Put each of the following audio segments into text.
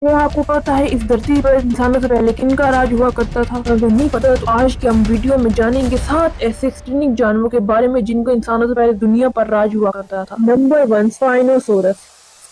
کیا آپ کو پتا ہے اس دھرتی پر انسانوں سے پہلے کن کا راج ہوا کرتا تھا؟ اگر نہیں پتا تو آج کے ہم ویڈیو میں جانیں گے 7 ایسے ایکسٹینکٹ جانوروں کے بارے میں جن کو انسانوں سے پہلے دنیا پر راج ہوا کرتا تھا۔ نمبر 1، سپائنوسورس۔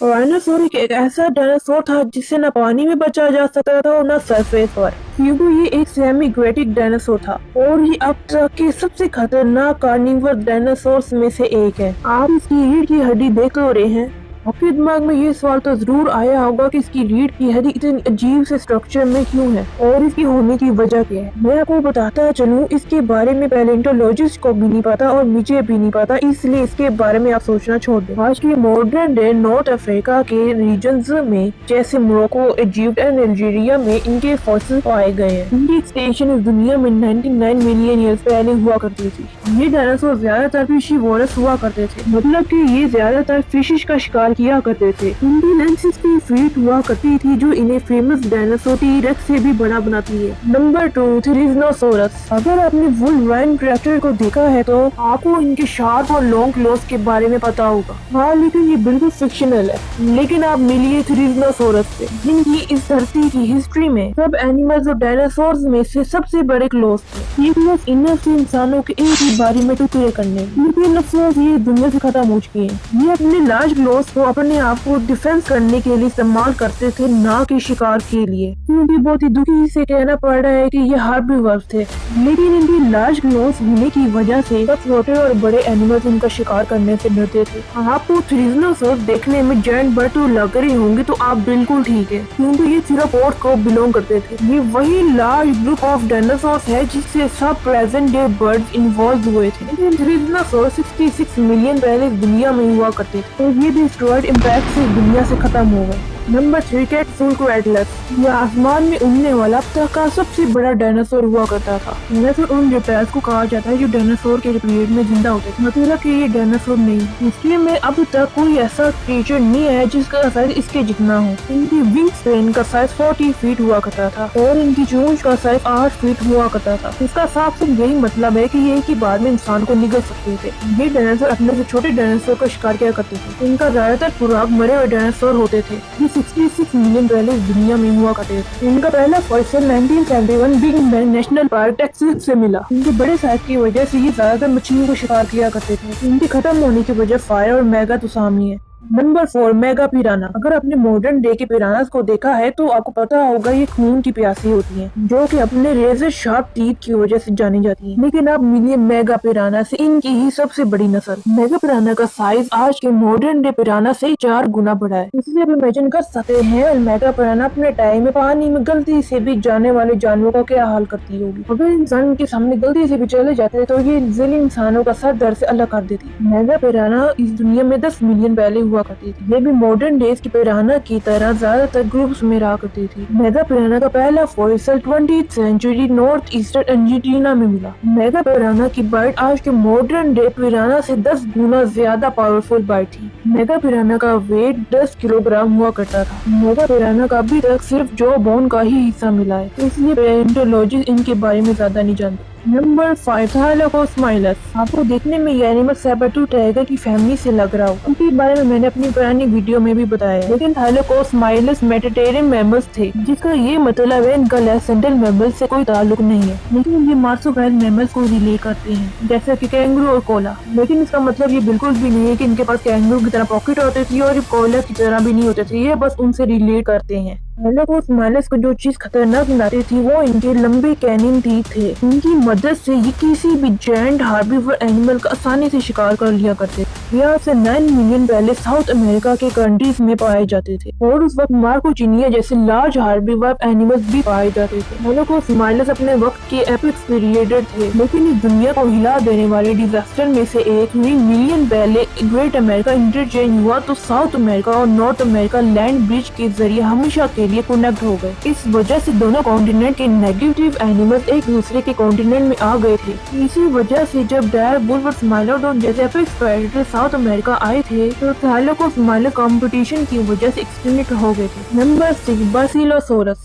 سپائنوسورس ایک ایسا ڈائناسور تھا جسے نہ پانی میں بچا جا سکتا تھا اور نہ سرفیس پر، کیونکہ یہ ایک سیمی ایکویٹک ڈائناسور تھا اور یہ اب تک کے سب سے خطرناک کارنیور ڈائناسورس میں سے ایک ہے۔ آپ اس کی ریڑھ کی ہڈی دیکھ تو رہے ہیں۔ آپ کے دماغ میں یہ سوال تو ضرور آیا ہوگا کہ اس کی ریڑھ کی ہڈی اتنی عجیب سے اسٹرکچر میں کیوں ہے اور اس کی ہونے کی وجہ کیا ہے۔ میں آپ کو بتاتا چلوں، اس کے بارے میں پیلنٹولوجسٹ کو بھی نہیں پتا اور مجھے بھی نہیں پتا، اس لیے اس کے بارے میں آپ سوچنا چھوڑ دیں۔ آج کے ماڈرن ڈے نارتھ افریقہ کے ریجنز میں جیسے موروکو، ایجپٹ اور الجیریا میں ان کے فوسل پائے گئے ہیں۔ ان کی ایکسٹینشن اس دنیا میں 99 ملین ایئرز پہلے ہوا کرتی تھی۔ یہ ڈائناسور زیادہ تر فیشیوورس ہوا کرتے تھے، مطلب کہ یہ زیادہ تر فشز کا شکار کیا کرتے تھے۔ ان کی لینتھ 60 فیٹ ہوا کرتی تھی جو انہیں فیمس ڈائناسور ٹی ریکس سے بھی بڑا بناتی ہے۔ نمبر 2، تھریزنوسورس۔ اگر آپ نے وولورائن کریکٹر کو دیکھا ہے تو آپ کو ان کے شارپ اور لانگ کلوز کے بارے میں پتا ہوگا۔ ہاں، لیکن یہ بالکل فکشنل ہے۔ لیکن آپ ملیے تھریزنوسورس سے، جن کی اس دھرتی کی ہسٹری میں سب اینیملز اور ڈائناسورز میں سے سب سے بڑے کلوز تھے۔ یہ کلوز انف سے انسانوں کے ایک ہی باری میں ٹکڑے کرنے، لیکن افسوس یہ دنیا سے ختم ہو چکی ہیں۔ یہ اپنے لارج کلوز کو اپنے آپ کو ڈیفینس کرنے کے لیے استعمال کرتے تھے، نہ کہ شکار کے لیے، کیونکہ بہت ہی دکھی سے کہنا پڑ رہا ہے کہ یہ ہاربیورس تھے۔ لیکن ان کی لارج کلوز ہونے کی وجہ سے سب چھوٹے اور بڑے اینیملز ان کا شکار کرنے سے ڈرتے تھے۔ آپ کو تھریزنوسورس دیکھنے میں جائنٹ برڈ تو لگ رہے ہوں گے تو آپ بالکل ٹھیک ہے، کیونکہ یہ تھیروپوڈ کو بلونگ کرتے تھے۔ یہ وہی لارج گروپ آف ڈائناسورس ہے جس سے سب پریزنٹ ڈے برڈز انوالو ہوئے تھے۔ لیکن تھریزنوسورس 66 ملین پہلے اس دنیا میں ہوا کرتے تھے اور یہ بھی اسٹرائڈ امپیکٹ سے دنیا سے ختم ہو گئے۔ نمبر 3، کیٹسولکویٹلس۔ یہ آسمان میں اڑنے والا اب تک کا سب سے بڑا ڈائناسور ہوا کرتا تھا۔ ڈائناسور ان ریپٹائلز کو کہا جاتا ہے جو ڈائناسور کے پیریڈ میں زندہ ہوتے تھے، مطلب کہ یہ ڈائناسور نہیں۔ ہسٹری میں اب تک کوئی ایسا کریچر نہیں ہے جس کا سائز اس کے جتنا ہو۔ ان کی ونگ اسپین کا سائز 40 فیٹ ہوا کرتا تھا اور ان کی چونچ کا سائز 8 فیٹ ہوا کرتا تھا۔ اس کا صاف صرف یہی مطلب ہے کہ یہ ایک ہی بار میں انسان کو نگل سکتے تھے۔ یہ ڈائناسور اپنے سے چھوٹے ڈائناسور کا شکار کیا کرتے تھے۔ ان کا زیادہ تر خوراک مرے ہوئے ڈائناسور ہوتے تھے۔ یہ 66 ملین پہلے اس دنیا میں ہوا کرتے تھے۔ ان کا پہلا fossil 1971 big bend national park Texas سے ملا۔ ان کے بڑے سائز کی وجہ سے یہ زیادہ تر مچھلیوں کو شکار کیا کرتے تھے۔ ان کے ختم ہونے کی وجہ فائر اور میگا تسونامی ہے۔ Number 4، mega piranha. اگر آپ نے ماڈرن ڈے کے پیراناز کو دیکھا ہے تو آپ کو پتا ہوگا یہ خون کی پیاسی ہوتی ہیں، جو کہ اپنے ریزر شارپ ٹیتھ کی وجہ سے جانی جاتی ہیں۔ لیکن آپ ملیے میگا پیرانا سے، ان کی ہی سب سے بڑی نسل۔ میگا پیرانا کا سائز آج کے ماڈرن ڈے پیرانا سے 4 گنا بڑا ہے۔ اس لیے آپ امیجن کر سکتے ہیں اور میگا پیرانا اپنے ٹائم میں پانی میں غلطی سے بھی جانے والے جانوروں کا کیا حال کرتی ہوگی۔ اگر انسان کے سامنے غلطی سے بھی چلے جاتے تو یہ ذلیل انسانوں کا سر در سے الگ کر دیتی۔ میگا پیرانا اس دنیا میں 10 ملین پہلے ہوا کرتی تھی۔ یہ بھی ماڈرن ڈیز کی پیرانا کی طرح زیادہ تر گروپس میں رہا کرتی تھی۔ میگا پیرانا کا پہلا fossil 20th century north eastern Argentina میں ملا۔ میگا پیرانا کی بائٹ آج کے ماڈرن ڈے پیرانا سے 10 گنا زیادہ پاورفل بائٹ تھی۔ میگا پیرانا کا ویٹ 10 کلو گرام ہوا کرتا تھا۔ میگا پیرانا کا ابھی تک صرف جو بون کا ہی حصہ ملا ہے، اس لیے پیلنٹولوجسٹ ان کے بارے میں زیادہ نہیں جانتے۔ نمبر 5، تھائلوکوسمائلس۔ آپ کو دیکھنے میں یہ اینیمل سیبرٹو ٹائیگر کی فیملی سے لگ رہا ہو، ان کے بارے میں نے اپنی پرانی ویڈیو میں بھی بتایا ہے، لیکن تھائلوکوسمائلس میڈیٹرینین میملز تھے، جس کا یہ مطلب ہے ان کا لیسنڈل میملز سے کوئی تعلق نہیں ہے، لیکن یہ مارسوپائل میملز کو ریلے کرتے ہیں، جیسا کہ کینگرو اور کولا۔ لیکن اس کا مطلب یہ بالکل بھی نہیں ہے کہ ان کے پاس کینگرو کی طرح پاکٹ ہوتے تھی اور کولا کی طرح بھی نہیں ہوتے تھے، یہ بس ان سے ریلیٹ کرتے ہیں۔ تھائلوکوسمائلس کو جو چیز خطرناک بناتی تھی وہ ان کے لمبے کینن ٹیتھ تھے۔ ان کی مدد سے یہ کسی بھی جائنٹ ہاربیور اینیمل کا آسانی سے شکار کر لیا کرتے تھے۔ یہ آج سے 9 ملین پہلے ساؤتھ امریکہ کے کنٹریز میں پائے جاتے تھے اور اس وقت مارکوچینیا جیسے لارج ہاربیور اینیملز بھی پائے جاتے تھے۔ تھائلوکوسمائلس اپنے وقت کے ایپکس پیریڈر تھے، لیکن اس دنیا کو ہلا دینے والے ڈیزاسٹر میں سے ایک 3 ملین پہلے گریٹ امریکہ انٹرچینج ہوا تو ساؤتھ امریکہ اور نارتھ امریکہ لینڈ برج کے ذریعے ہمیشہ کے لیے کنیکٹ ہو گئے۔ اس وجہ سے دونوں کانٹیننٹ کے نیگیٹو اینیملز ایک دوسرے کے کانٹیننٹ میں آ گئے تھے۔ اسی وجہ سے جب ڈائر بولورسمائلوڈون جیسے ایپیکس پریڈیٹر ساؤتھ امریکہ آئے تھے تو تھائلوکوسمائلس کمپٹیشن کی وجہ سے ایکسٹنکٹ ہو گئے تھے۔ Number 6، Basilosaurus.